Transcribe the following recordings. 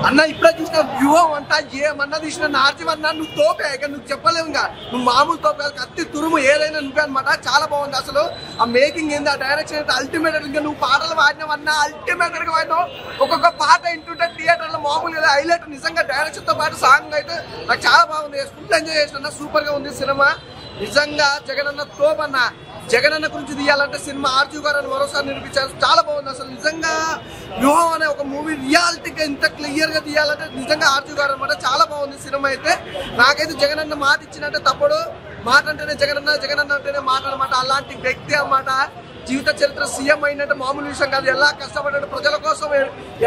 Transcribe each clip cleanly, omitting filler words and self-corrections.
అన్న ఇప్పుడే చూసిన వ్యూహం అంతా ఏమన్నా తీసిన నార్జీవన్నా నువ్వు తోపే ఇక నువ్వు చెప్పలేవు ఇంకా నువ్వు మామూలు తోపే కత్తి తురుము ఏదైనా నువ్వే అనమాట చాలా బాగుంది అసలు ఆ మేకింగ్ ఏంది ఆ డైరెక్షన్ అయితే అల్టిమేట్ ఇంకా నువ్వు పాటలు వాడినావన్నా అల్టిమేట్ గా వాడినావు ఒక్కొక్క పాట వింటుంటే థియేటర్ లో మామూలుగా హైలైట్ నిజంగా డైరెక్షన్ తో పాటు సాంగ్ అయితే నాకు చాలా బాగుంది ఫుల్ ఎంజాయ్ చేసిన సూపర్ గా ఉంది సినిమా నిజంగా జగనన్న తోపన్న జగనన్న గురించి తీయాలంటే సినిమా ఆర్జీ గారు అని మరోసారి నిరూపించారు చాలా బాగుంది అసలు నిజంగా వ్యూహం అనే ఒక మూవీ రియాలిటీగా ఇంత క్లియర్ గా తీయాలంటే నిజంగా ఆర్జీ గారు అనమాట చాలా బాగుంది సినిమా అయితే నాకైతే జగనన్న మాట ఇచ్చినట్టే తప్పుడు మాట అంటేనే జగనన్న అంటేనే మాట అనమాట అలాంటి వ్యక్తి అన్నమాట జీవిత చరిత్ర సీఎం అయినట్టు మామూలు విషయం కాదు ఎలా కష్టపడ్డాడు ప్రజల కోసం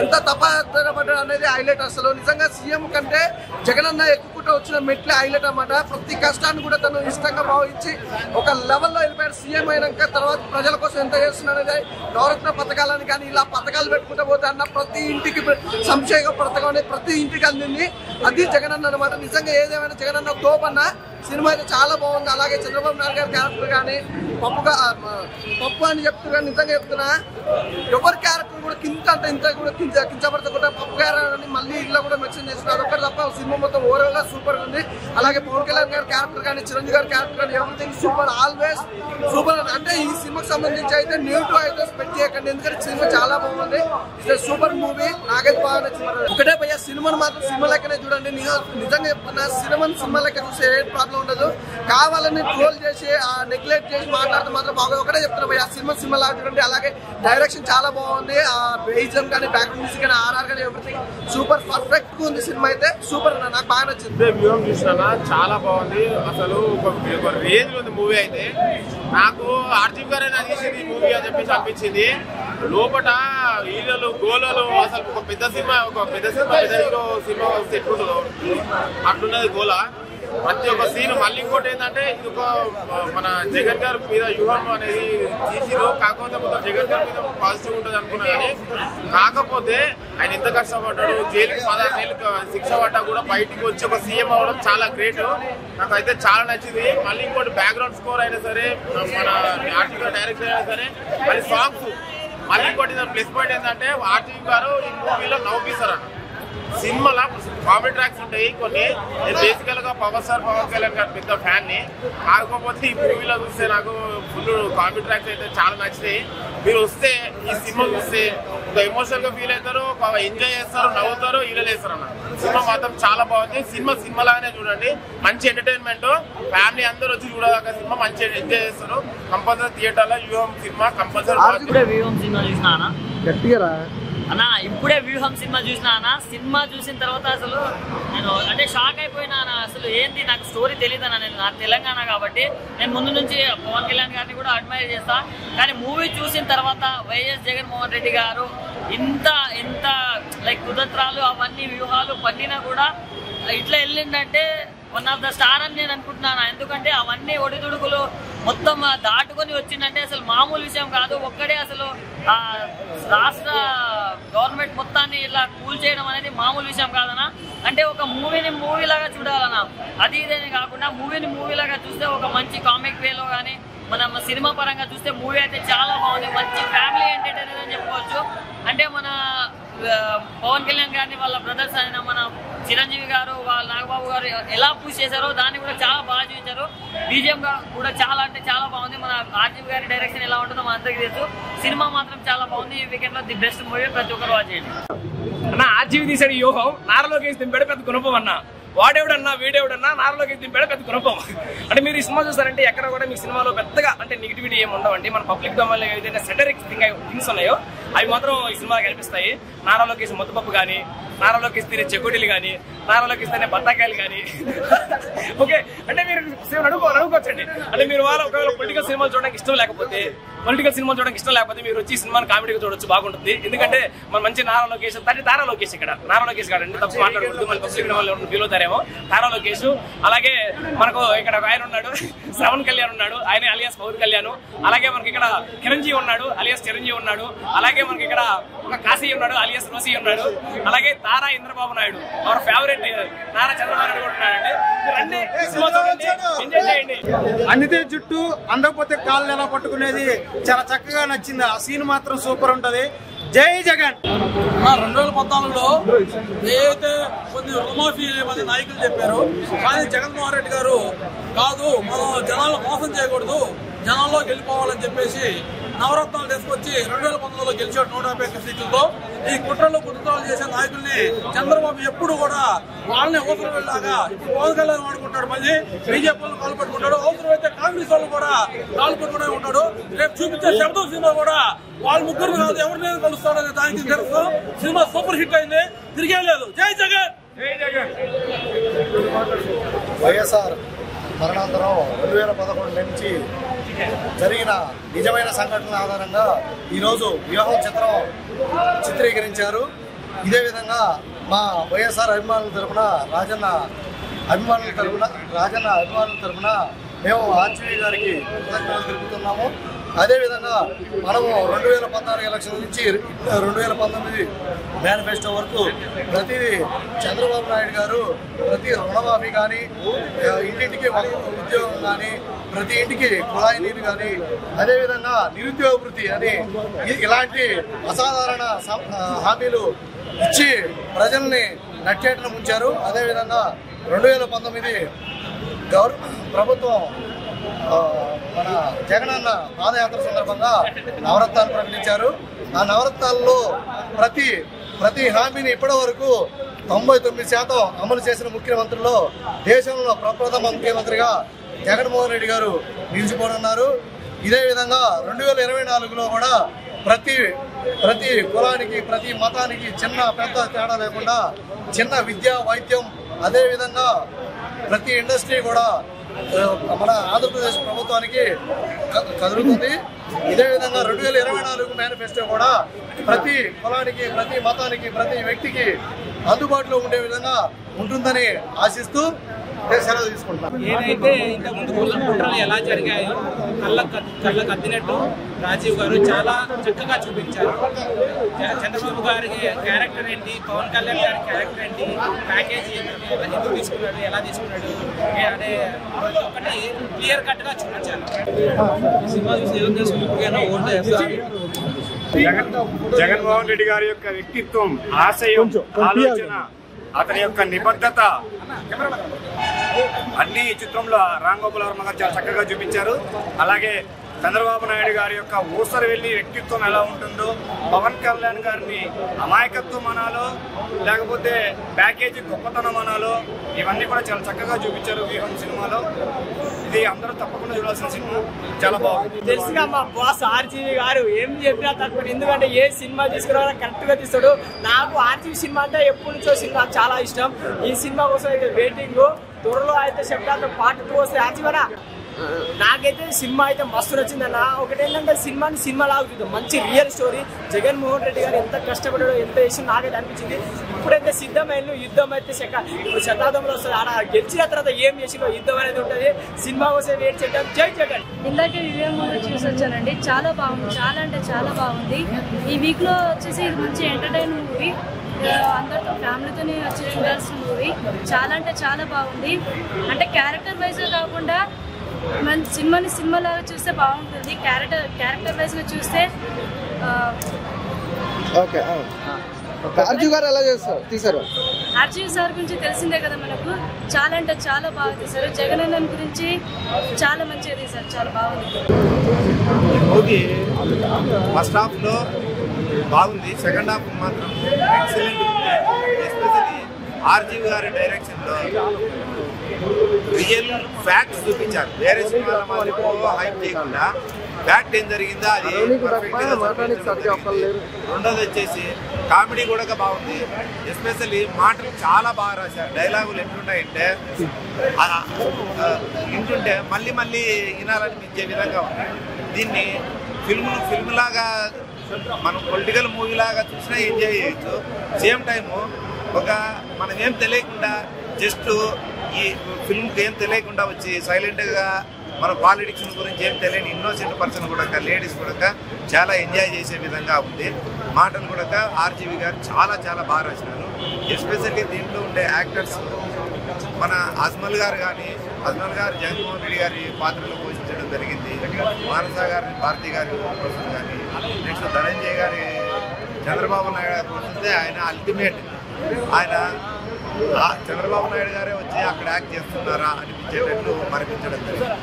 ఎంత తపడ్డాడు అనేది హైలైట్ అసలు నిజంగా సీఎం కంటే జగనన్న ఎక్కుకుంటూ వచ్చిన మెట్లే హైలైట్ అన్నమాట ప్రతి కష్టాన్ని కూడా తను ఇష్టంగా భావించి ఒక లెవెల్లో వెళ్ళిపోయాడు సీఎం అయినాక తర్వాత ప్రజల కోసం ఎంత చేస్తున్నాడు అనేది నవరత్న పథకాలని కానీ ఇలా పథకాలు పెట్టుకుంటూ పోతే అన్న ప్రతి ఇంటికి సంక్షేమ పథకం అనేది ప్రతి ఇంటికి అందింది అది జగనన్న అనమాట నిజంగా ఏదేమైనా జగనన్న తోపన్న సినిమా అయితే చాలా బాగుంది అలాగే చంద్రబాబు నాయుడు గారి క్యారెక్టర్ కానీ పప్పు అని చెప్తున్నా నిజంగా చెప్తున్నా ఎవరి క్యారెక్టర్ కూడా ఇంత కూడా కించపడతా పప్పు క్యారెక్టర్ మళ్ళీ ఇలా కూడా మెన్షన్ చేస్తున్నారు ఒకటి తప్ప సినిమా మొత్తం ఓవరాల్ గా సూపర్ ఉంది అలాగే పవన్ కళ్యాణ్ గారి క్యారెక్టర్ కానీ చిరంజీవి గారి క్యారెక్టర్ కానీ ఎవ్రీథింగ్ సూపర్ ఆల్వేస్ సూపర్ అంటే ఈ సినిమాకి సంబంధించి అయితే నెగిటివ్ అయితే స్పెక్ట్ చేయకండి ఎందుకంటే సినిమా చాలా బాగుంది ఇట్స్ సూపర్ మూవీ నాకైతే బాగా నచ్చింది ఒకటే భయ్యా సినిమాను మాత్రం సినిమా లెక్కనే చూడండి నిజంగా చెప్తున్నా సినిమా లెక్క చూస్తే ఏ ప్రాబ్లం ఉండదు కావాలని ట్రోల్ చేసి నెగ్లెక్ట్ చేసి మాట్లాడితే మాత్రం బాగా ఒకటే చెప్తున్నా భయ్యా సినిమా లాగా చూడండి అలాగే డైరెక్షన్ చాలా బాగుంది ఆ బేయిజం కానీ బ్యాక్గ్రౌండ్ మ్యూజిక్ కానీ ఆర్ఆర్ కానీ ఎవ్రీథింగ్ సూపర్ పర్ఫెక్ట్ గా ఉంది సినిమా అయితే సూపర్ నాకు బాగా నచ్చింది వ్యూహం చూసినా చాలా బాగుంది అసలు ఒక రేంజ్ ఉంది మూవీ అయితే నాకు ఆర్జీ గారు తీసింది మూవీ అని చెప్పేసి అనిపించింది లోపల హీరోలు గోలలు అసలు ఒక పెద్ద హీరో సినిమా వస్తే ఎట్లుంటుందో అట్లున్నది గోల ప్రతి ఒక్క సీన్ మళ్ళీ ఇంకోటి ఏంటంటే ఇది ఒక మన జగన్ గారి మీద వ్యూహం అనేది తీసిరు కాకపోతే మొత్తం జగన్ గారి మీద పాజిటివ్ ఉంటుంది అనుకున్నా కానీ కాకపోతే ఆయన ఎంత కష్టపడ్డాడు జైలుకి 16 ఏళ్ళు శిక్ష పడ్డా కూడా బయటికి వచ్చి ఒక సీఎం అవ్వడం చాలా గ్రేట్ నాకైతే చాలా నచ్చింది మళ్ళీ ఇంకోటి బ్యాక్గ్రౌండ్ స్కోర్ అయినా సరే మన ఆర్టికల్ డైరెక్షన్ అయినా సరే మళ్ళీ సాంగ్స్ మళ్ళీ ఇంకోటి ప్లస్ పాయింట్ ఏంటంటే ఆర్టికల్ గారు ఈ మూవీలో నవ్వుపిస్తారు సినిమాలో కామెడీ ట్రాక్స్ ఉంటాయి కొన్ని నేను బేసికల్ గా పవర్ స్టార్ పవన్ కళ్యాణ్ గారి పెద్ద ఫ్యాన్ ని కాకపోతే ఈ మూవీలో చూస్తే నాకు ఫుల్ కామెడీ ట్రాక్స్ అయితే చాలా నచ్చినాయి మీరు వస్తే ఈ సినిమా చూస్తే ఒక ఎమోషనల్ గా ఫీల్ అవుతారు ఎంజాయ్ చేస్తారు నవ్వుతారు ఇలా చేస్తారు అన్న సినిమా మాత్రం చాలా బాగుంది సినిమా లాగానే చూడండి మంచి ఎంటర్టైన్మెంట్ ఫ్యామిలీ అందరూ వచ్చి చూడదాకా సినిమా మంచి ఎంజాయ్ చేస్తారు కంపల్సరీ థియేటర్ లో వ్యూహం సినిమా కంపల్సరీ గట్టిగా అన్నా ఇప్పుడే వ్యూహం సినిమా చూసినా అన్న సినిమా చూసిన తర్వాత అసలు నేను అంటే షాక్ అయిపోయినా అన్న అసలు ఏంటి నాకు స్టోరీ తెలియదు అన్న నేను నాకు తెలంగాణ కాబట్టి నేను ముందు నుంచి పవన్ కళ్యాణ్ గారిని కూడా అడ్మైర్ చేస్తా కానీ మూవీ చూసిన తర్వాత వైఎస్ జగన్మోహన్ రెడ్డి గారు ఇంత లైక్ కుతంత్రాలు అవన్నీ వ్యూహాలు పన్నినా కూడా ఇట్లా వెళ్ళిందంటే వన్ ఆఫ్ ద స్టార్ అని నేను అనుకుంటున్నాను ఎందుకంటే అవన్నీ ఒడిదుడుకులు మొత్తం దాటుకొని వచ్చిందంటే అసలు మామూలు విషయం కాదు ఒక్కడే అసలు రాష్ట్ర గవర్నమెంట్ మొత్తాన్ని ఇలా కూల్ చేయడం అనేది మామూలు విషయం కాదన్నా అంటే ఒక మూవీని మూవీలాగా చూడాలన్నా అది ఇదేనే కాకుండా మూవీలాగా చూస్తే ఒక మంచి కామిక్ వేలో కానీ మనం సినిమా పరంగా చూస్తే మూవీ అయితే చాలా బాగుంది మంచి ఫ్యామిలీ ఎంటర్టైనర్ అని చెప్పుకోవచ్చు అంటే మన పవన్ కళ్యాణ్ గారిని వాళ్ళ బ్రదర్స్ అయిన మన చిరంజీవి గారు వాళ్ళ నాగబాబు గారు ఎలా పూజ చేశారో దాన్ని కూడా చాలా బాగా చూపించారు బీజిఎం కూడా చాలా అంటే చాలా బాగుంది మన ఆర్జీవి గారి డైరెక్షన్ ఎలా ఉంటుందో మన అందరికీ తెలుసు సినిమా మాత్రం చాలా బాగుంది ఈ వీకెండ్ లో ది బెస్ట్ మూవీ ప్రతి ఒక్కరు వాచ్ చేయండి అన్న ఆర్జీవి తీసాడు వ్యూహం నారలోకి దింపాడు పెద్ద గుణపం అన్న వాడేవుడన్నా వీడేవుడన్నా నారలోకి దింపాడు పెద్ద గుణపం అంటే మీరు ఈ సినిమా చూస్తారంటే ఎక్కడ కూడా మీ సినిమాలో పెద్దగా అంటే నెగిటివిటీ ఏమి ఉండవండి మన పబ్లిక్ డొమైన్లో ఏదైతే సెటరిక్ థింగ్స్ ఉన్నాయో అవి మాత్రం ఈ సినిమాలో కనిపిస్తాయి నారాలోకి ముద్దపప్పు కానీ నారాలోకి తినే చెకోడీలు కానీ నారాలోకి తినే బత్తాకాయలు కానీ ఓకే అంటే మీరు అనుకోవచ్చండి అంటే మీరు ఒకవేళ పొలిటికల్ సినిమాలు చూడడానికి ఇష్టం లేకపోతే మీరు వచ్చి సినిమాని కామెడీగా చూడొచ్చు బాగుంటుంది ఎందుకంటే మన మంచి నారా లోకేష్ తారా లోకేష్ ఇక్కడ నారా లోకేష్ గారు అండి తప్పు మాట్లాడకూడదు మన పబ్లిక్ వాళ్ళు ఫీల్ అవుతారేమో తారా లోకేష్ అలాగే మనకు ఇక్కడ ఆయన ఉన్నాడు శ్రవణ్ కళ్యాణ్ ఉన్నాడు ఆయన అలియాస్ పవన్ కళ్యాణ్ అలాగే మనకి ఇక్కడ చిరంజీవి ఉన్నాడు అలియాస్ చిరంజీవి ఉన్నాడు అలాగే అలాగే మనకి ఇక్కడ ఒక కాశీ ఉన్నాడు, అలియాస్ రోసి ఉన్నాడు, అలాగే తారా ఇంద్రబాబు నాయుడు, అవర్ ఫేవరెట్ నారా చంద్రబాబు నాయుడు కూడా ఉన్నాడండి. రండి, సినిమా చూడండి, ఎంజాయ్ చేయండి. అందితే జుట్టు అందకపోతే కాళ్ళు ఎలా పట్టుకునేది చాలా చక్కగా నచ్చింది. ఆ సీన్ మాత్రం సూపర్ ఉంటది. జై జగన్. 2014లో ఏదైతే కొన్ని రుణమాఫీ మంది నాయకులు చెప్పారు, కానీ జగన్మోహన్ రెడ్డి గారు కాదు, మనం జనాలను మోసం చేయకూడదు, జనాల్లోకి వెళ్ళిపోవాలని చెప్పేసి నవరత్నాలు తీసుకొచ్చి 2019లో గెలిచాడు 151 సీట్లతో. ఈ కుట్రలు కుట్రలు చేసే నాయకుల్ని చంద్రబాబు ఎప్పుడు కూడా వాళ్ళని అవసరం వెళ్ళాగా పవన్ కళ్యాణ్ వాడుకుంటాడు, మళ్ళీ బీజేపీ వాళ్ళు కాలు పట్టుకుంటాడు, అవసరమైతే కాంగ్రెస్ వాళ్ళు కూడా కాలు పట్టుకునే ఉంటాడు. రేపు చూపించే శబ్దం సినిమా కూడా వాళ్ళ ముగ్గురు కాదు ఎవరిని కలుస్తాడనే దానికి తెలుసు. సినిమా సూపర్ హిట్ అయింది, తిరిగే లేదు. జై జగన్. జై జగన్. వైఎస్ఆర్ మరణాంతరం 2011 నుంచి జరిగిన నిజమైన సంఘటనల ఆధారంగా ఈరోజు వ్యూహం చిత్రం చిత్రీకరించారు. ఇదే విధంగా మా వైఎస్ఆర్ అభిమానుల తరఫున రాజన్న అభిమానుల తరఫున మేము ఆర్జీవీ గారికి కృతజ్ఞతలు తెలుపుతున్నాము. అదేవిధంగా మనము 2014 ఎలక్షన్ నుంచి 2019 మేనిఫెస్టో వరకు ప్రతిదీ చంద్రబాబు నాయుడు గారు ప్రతి రుణమాఫీ కానీ, ఇంటింటికి ఉద్యోగం కానీ, ప్రతి ఇంటికి కుళాయి నీరు కానీ, అదేవిధంగా నిరుద్యోగ వృత్తి అని ఇలాంటి అసాధారణ హామీలు ఇచ్చి ప్రజల్ని నట్టేటన ముంచారు. అదేవిధంగా 2019 ప్రభుత్వం మన జగనన్న పాదయాత్ర సందర్భంగా నవరత్నాలు ప్రకటించారు. ఆ నవరత్నాల్లో ప్రతి హామీని ఇప్పటి వరకు 99% అమలు చేసిన ముఖ్యమంత్రుల్లో దేశంలో ప్రప్రథమ ముఖ్యమంత్రిగా జగన్మోహన్ రెడ్డి గారు నిలిచిపోనున్నారు. ఇదే విధంగా 2024లో కూడా ప్రతి కులానికి, ప్రతి మతానికి చిన్న పెద్ద తేడా లేకుండా చిన్న విద్య, వైద్యం, అదేవిధంగా ప్రతి ఇండస్ట్రీ కూడా మన ఆంధ్రప్రదేశ్ ప్రభుత్వానికి కదులుతుంది. ఇదే విధంగా 2024 మేనిఫెస్టో కూడా ప్రతి కులానికి, ప్రతి మతానికి, ప్రతి వ్యక్తికి అందుబాటులో ఉండే విధంగా ఉంటుందని ఆశిస్తూ సెలవు తీసుకుంటున్నాను. ఏదైతే ఇంతకుముందు కుట్రలు ఎలా జరిగాయో కళ్ళ కత్తినట్టు రాజీవ్ గారు చాలా చక్కగా చూపించారు. చంద్రబాబు గారి క్యారెక్టర్ ఏంటి, పవన్ కళ్యాణ్ గారి క్యారెక్టర్ ఏంటి, ప్యాకేజీ ఎందుకు తీసుకున్నాడు, ఎలా తీసుకున్నాడు అనే ఒకటి క్లియర్ కట్ గా చూపించారు. సినిమా చూసి ఏం చేసుకుంటున్నా ఓట్లు వేస్తారు. జగన్మోహన్ రెడ్డి గారి యొక్క వ్యక్తిత్వం, ఆశయం, ఆలోచన, అతని యొక్క నిబద్ధత అన్ని చిత్రంలో రామ్ గోపాల్ వర్మ గారు చాలా చక్కగా చూపించారు. అలాగే చంద్రబాబు నాయుడు గారి యొక్క ఊసరు వెళ్ళి వ్యక్తిత్వం ఎలా ఉంటుందో, పవన్ కళ్యాణ్ గారిని అమాయకత్వం అనాలో లేకపోతే ప్యాకేజీ గొప్పతనం అనాలో ఇవన్నీ కూడా చాలా చక్కగా చూపించారు వ్యూహం సినిమాలో. ఇది అందరూ తప్పకుండా చూడాల్సిన సినిమా, చాలా బాగుంది. తెలుసుగా మా బాస్ ఆర్జీవీ గారు ఏం చెప్పినా తక్కువ, ఎందుకంటే ఏ సినిమా తీసుకురావాలో కరెక్ట్ గా తీస్తాడు. నాకు ఆర్జీవీ సినిమా అంటే ఎప్పటి నుంచో సినిమా చాలా ఇష్టం. ఈ సినిమా కోసం అయితే వెయిటింగ్. త్వరలో అయితే చెప్తాను పార్ట్ 2 వస్తే ఆర్జీవీనా. నాకైతే సినిమా అయితే మస్తు నచ్చిందన్న. ఒకటేంటంటే సినిమా లాగుతుంది, మంచి రియల్ స్టోరీ. జగన్మోహన్ రెడ్డి గారు ఎంత కష్టపడాడో, ఎంత చేసి నాకైతే అనిపించింది. ఇప్పుడైతే సిద్ధమైన యుద్ధం అయితే ఇప్పుడు శతాబ్దంలో వస్తుంది. ఆడ గెలిచిన తర్వాత ఏం చేసిందో యుద్ధం అనేది ఉంటుంది. సినిమా కోసం వెయిట్ చేద్దాం. జై జగన్. ఇందాకే వివేక్ మూవీ చూసి వచ్చానండి, చాలా బాగుంది, చాలా అంటే చాలా బాగుంది. ఈ వీక్ లో వచ్చేసి ఇది మంచి ఎంటర్టైన్ మూవీ, అందరితో ఫ్యామిలీతోనే వచ్చి చూడాల్సిన మూవీ. చాలా అంటే చాలా బాగుంది. అంటే క్యారెక్టర్ వైజ్ కాకుండా మన సినిమా లాగా చూస్తే బాగుంటుంది. క్యారెక్టర్ వైజ్ గా చూస్తే ఆర్జీవీ గారు ఎలా తీశారు? ఆర్జీవీ సార్ గురించి తెలిసిందే కదా మనకు, చాలా అంటే చాలా బాగా తీశారు. జగన్ అన్న గురించి చాలా మంచిగా తీశారు, చాలా బాగుంది. మూవీ ఫస్ట్ హాఫ్ లో బాగుంది, సెకండ్ హాఫ్ మాత్రం ఎక్సలెంట్ ఉంది. ఎస్పెషల్లీ ఆర్జీవీ గారి డైరెక్షన్ లో రియల్ ఫ్యాక్ట్స్ చూపించారు. వేరే సినిమాల మాదిరిగా హైప్ చేయకుండా ఫ్యాక్ట్ ఏం జరిగిందో అది పర్ఫెక్ట్ గా చూపించారు. రెండోది వచ్చేసి కామెడీ కూడా బాగుంది. ఎస్పెషల్లీ మాటలు చాలా బాగా రాశారు. డైలాగులు ఎట్లుంటాయంటే వింటుంటే మళ్ళీ మళ్ళీ వినాలనిపించే విధంగా ఉంది. దీన్ని ఫిల్మ్ లాగా మనం పొలిటికల్ మూవీ లాగా చూసినా ఎంజాయ్ చేయొచ్చు. సేమ్ టైము మనం ఏం తెలియకుండా జస్ట్ ఈ ఫిల్మ్కి ఏం తెలియకుండా వచ్చి సైలెంట్గా మన పాలిటిక్స్ గురించి ఏం తెలియని ఇన్నోసెంట్ పర్సన్ కూడా లేడీస్ కూడా చాలా ఎంజాయ్ చేసే విధంగా ఉంది. మాటలు కూడా ఆర్జీవి గారు చాలా చాలా బాగా రాసినారు. ఎస్పెషల్లీ దీంట్లో ఉండే యాక్టర్స్ మన అజ్మల్ గారు కానీ, అజ్మల్ గారు జగన్మోహన్ రెడ్డి గారి పాత్రలో పోషించడం జరిగింది. మానస గారి భారతి గారి కోసం కానీ, నెక్స్ట్ ధనంజయ్ గారి చంద్రబాబు నాయుడు గారి పోషిస్తే ఆయన అల్టిమేట్. ఆయన చంద్రబాబు నాయుడు గారే వచ్చి అక్కడ యాక్ట్ చేస్తున్నారా అనిపించేటట్లు మరిపించడం జరిగింది.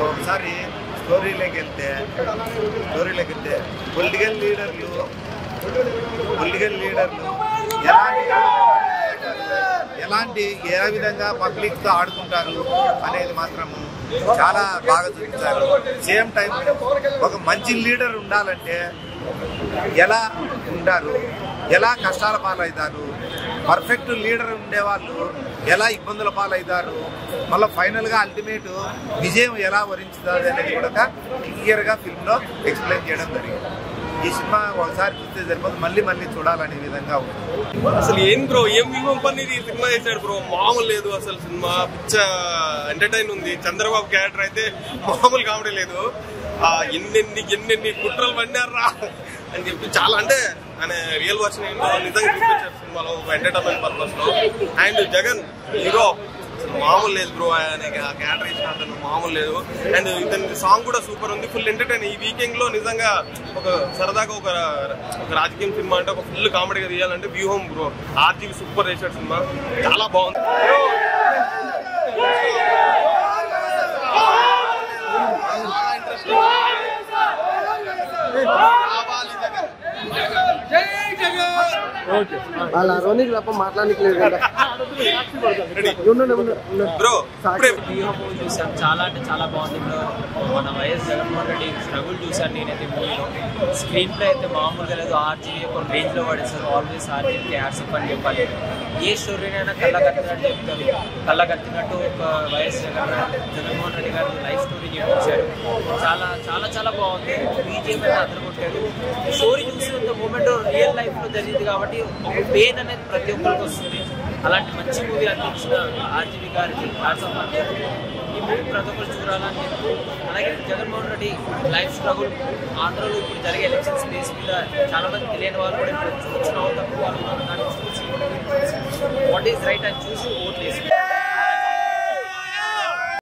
ఒకసారి స్టోరీలోకి వెళ్తే పొలిటికల్ లీడర్లు ఏ విధంగా పబ్లిక్తో ఆడుకుంటారు అనేది మాత్రము చాలా బాగా చూపించారు. సేమ్ టైం ఒక మంచి లీడర్ ఉండాలంటే ఎలా ఉంటారు, ఎలా కష్టాల పాలవుతారు, పర్ఫెక్ట్ లీడర్ ఉండేవాళ్ళు ఎలా ఇబ్బందుల పాలవుతారు, మళ్ళీ ఫైనల్గా అల్టిమేట్ విజయం ఎలా వరించుతుంది అనేది కూడా క్లియర్గా ఫిల్మ్లో ఎక్స్ప్లెయిన్ చేయడం జరిగింది. ఈ సినిమా ఒకసారి చూస్తే సరిపోతుంది, మళ్ళీ మళ్ళీ చూడాలనే విధంగా ఉంది. అసలు ఏం బ్రో, ఏం వ్యూహం పని ఈ సినిమా చేశాడు బ్రో, మామూలు లేదు అసలు. సినిమా పిచ్చ ఎంటర్టైన్ ఉంది. చంద్రబాబు క్యారెక్టర్ అయితే మామూలు కామెడీ లేదు. ఎన్నెన్ని కుట్రలు పడినారా అని చెప్పి చాలా, అంటే ఆయన రియల్ వర్షన్ ఏంటో నిజంగా చూపించారు సినిమాలో ఎంటర్టైన్మెంట్ పర్పస్ లో. అండ్ జగన్ హీరో మామూలు లేదు బ్రో, ఆయన క్యారెక్టర్ ఇచ్చిన అతను మామూలు లేదు. అండ్ ఇతని సాంగ్ కూడా సూపర్ ఉంది, ఫుల్ ఎంటర్టైన్. ఈ వీకెండ్ లో నిజంగా ఒక సరదాగా ఒక రాజకీయం సినిమా అంటే ఒక ఫుల్ కామెడీగా తీయాలంటే వ్యూహం బ్రో. ఆర్జీవి సూపర్ చేశాడు సినిమా, చాలా బాగుంది. చూసాను, చాలా అంటే చాలా బాగుంది. మన వైఎస్ జగన్మోహన్ రెడ్డి స్ట్రగుల్ చూసాను నేనైతే మూవీలో. స్క్రీన్ ప్లే అయితే మామూలుగా లేదు. ఆర్జీవి ఒక రేంజ్ లో పడేస్తారు. ఆల్వేస్ ఆర్జీవికి హ్యాట్స్ అని చెప్పాలి. ఏ స్టోరీనైనా కళ్ళకత్తినట్టు చెప్తారు. కళ్ళకత్తినట్టు ఒక వైఎస్ జగన్మోహన్ రెడ్డి గారు లైఫ్ స్టోరీ చూపించారు. చాలా చాలా చాలా బాగుంది. బీజేపీ అయితే అదరగొట్టారు. స్టోరీ చూసినంత మూమెంట్ రియల్ లైఫ్ లో జరిగింది కాబట్టి ఒక పెయిన్ అనేది ప్రతి ఒక్కరికి వస్తుంది. అలాంటి మంచి మూవీ అందించిన ఆర్జీవి గారికి ఈ మూవీ ప్రతి ఒక్కరు చూడాలని చెప్పి, అలాగే జగన్మోహన్ రెడ్డి లైఫ్ స్ట్రగుల్ ఆంధ్రలో ఇప్పుడు జరిగే ఎలక్షన్స్ బేస్ మీద చాలా మంది తెలియని వాళ్ళు కూడా ఇప్పుడు చూసిన తక్కువ వాళ్ళు దాన్ని చూసి వాట్ ఈస్ రైట్ అని చూసి ఓట్లు వేసుకుంటారు.